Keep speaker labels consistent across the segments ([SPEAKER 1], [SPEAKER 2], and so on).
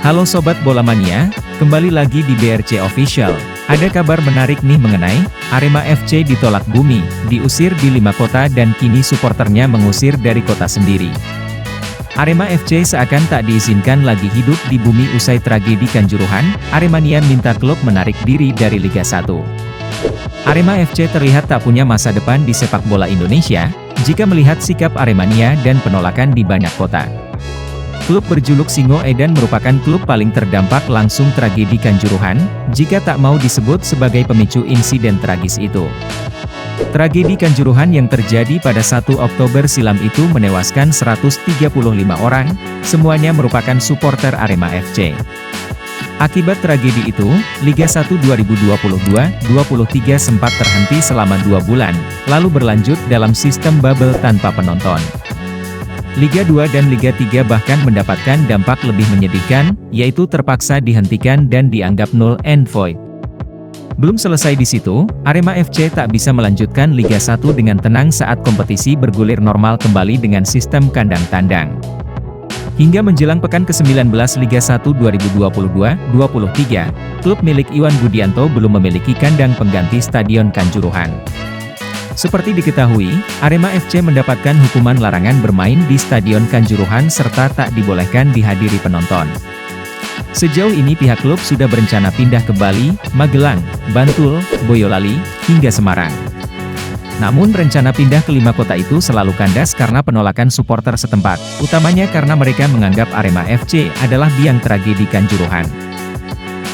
[SPEAKER 1] Halo Sobat Bola Mania, kembali lagi di BRC Official. Ada kabar menarik nih mengenai Arema FC ditolak Bumi, diusir di 5 kota dan kini suporternya mengusir dari kota sendiri. Arema FC seakan tak diizinkan lagi hidup di Bumi usai tragedi Kanjuruhan. Aremania minta klub menarik diri dari Liga 1. Arema FC terlihat tak punya masa depan di sepak bola Indonesia, jika melihat sikap Aremania dan penolakan di banyak kota. Klub berjuluk Singo Edan merupakan klub paling terdampak langsung tragedi Kanjuruhan, jika tak mau disebut sebagai pemicu insiden tragis itu. Tragedi Kanjuruhan yang terjadi pada 1 Oktober silam itu menewaskan 135 orang, semuanya merupakan suporter Arema FC. Akibat tragedi itu, Liga 1 2022-23 sempat terhenti selama 2 bulan, lalu berlanjut dalam sistem bubble tanpa penonton. Liga 2 dan Liga 3 bahkan mendapatkan dampak lebih menyedihkan, yaitu terpaksa dihentikan dan dianggap null and void. Belum selesai di situ, Arema FC tak bisa melanjutkan Liga 1 dengan tenang saat kompetisi bergulir normal kembali dengan sistem kandang tandang. Hingga menjelang pekan ke-19 Liga 1 2022-23, klub milik Iwan Budianto belum memiliki kandang pengganti Stadion Kanjuruhan. Seperti diketahui, Arema FC mendapatkan hukuman larangan bermain di Stadion Kanjuruhan serta tak dibolehkan dihadiri penonton. Sejauh ini pihak klub sudah berencana pindah ke Bali, Magelang, Bantul, Boyolali, hingga Semarang. Namun rencana pindah ke 5 kota itu selalu kandas karena penolakan suporter setempat, utamanya karena mereka menganggap Arema FC adalah biang tragedi Kanjuruhan.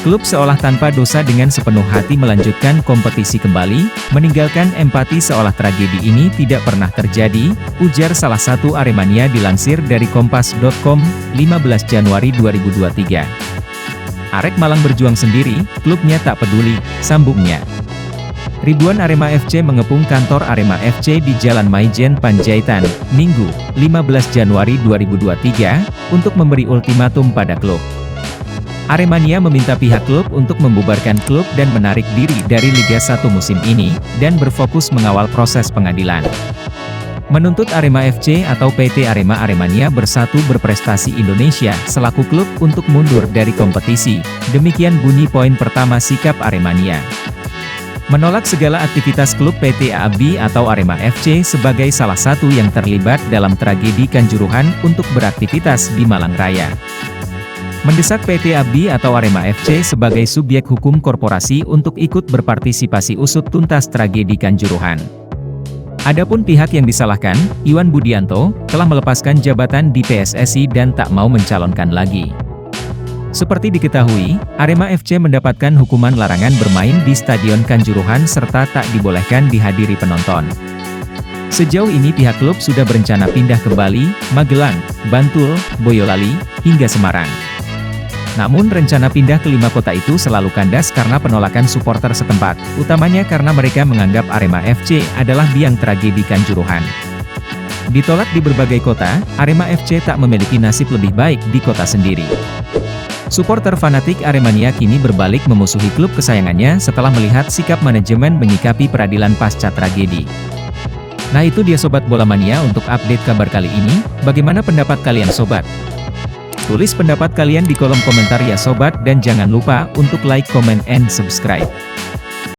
[SPEAKER 1] Klub seolah tanpa dosa dengan sepenuh hati melanjutkan kompetisi kembali, meninggalkan empati seolah tragedi ini tidak pernah terjadi, ujar salah satu Aremania dilansir dari Kompas.com, 15 Januari 2023. Arek Malang berjuang sendiri, klubnya tak peduli, sambungnya. Ribuan Arema FC mengepung kantor Arema FC di Jalan Maijen Panjaitan, Minggu, 15 Januari 2023, untuk memberi ultimatum pada klub. Aremania meminta pihak klub untuk membubarkan klub dan menarik diri dari Liga 1 musim ini, dan berfokus mengawal proses pengadilan. Menuntut Arema FC atau PT Arema Aremania Bersatu Berprestasi Indonesia selaku klub untuk mundur dari kompetisi, demikian bunyi poin pertama sikap Aremania. Menolak segala aktivitas klub PT AABI atau Arema FC sebagai salah satu yang terlibat dalam tragedi Kanjuruhan untuk beraktivitas di Malang Raya. Mendesak PT AABI atau Arema FC sebagai subjek hukum korporasi untuk ikut berpartisipasi usut tuntas tragedi Kanjuruhan. Adapun pihak yang disalahkan, Iwan Budianto, telah melepaskan jabatan di PSSI dan tak mau mencalonkan lagi. Seperti diketahui, Arema FC mendapatkan hukuman larangan bermain di Stadion Kanjuruhan serta tak dibolehkan dihadiri penonton. Sejauh ini pihak klub sudah berencana pindah ke Bali, Magelang, Bantul, Boyolali, hingga Semarang. Namun rencana pindah ke 5 kota itu selalu kandas karena penolakan suporter setempat, utamanya karena mereka menganggap Arema FC adalah biang tragedi Kanjuruhan. Ditolak di berbagai kota, Arema FC tak memiliki nasib lebih baik di kota sendiri. Suporter fanatik Aremania kini berbalik memusuhi klub kesayangannya setelah melihat sikap manajemen menyikapi peradilan pasca tragedi. Nah itu dia Sobat Bola Mania untuk update kabar kali ini, bagaimana pendapat kalian Sobat? Tulis pendapat kalian di kolom komentar ya Sobat dan jangan lupa untuk like, comment, and subscribe.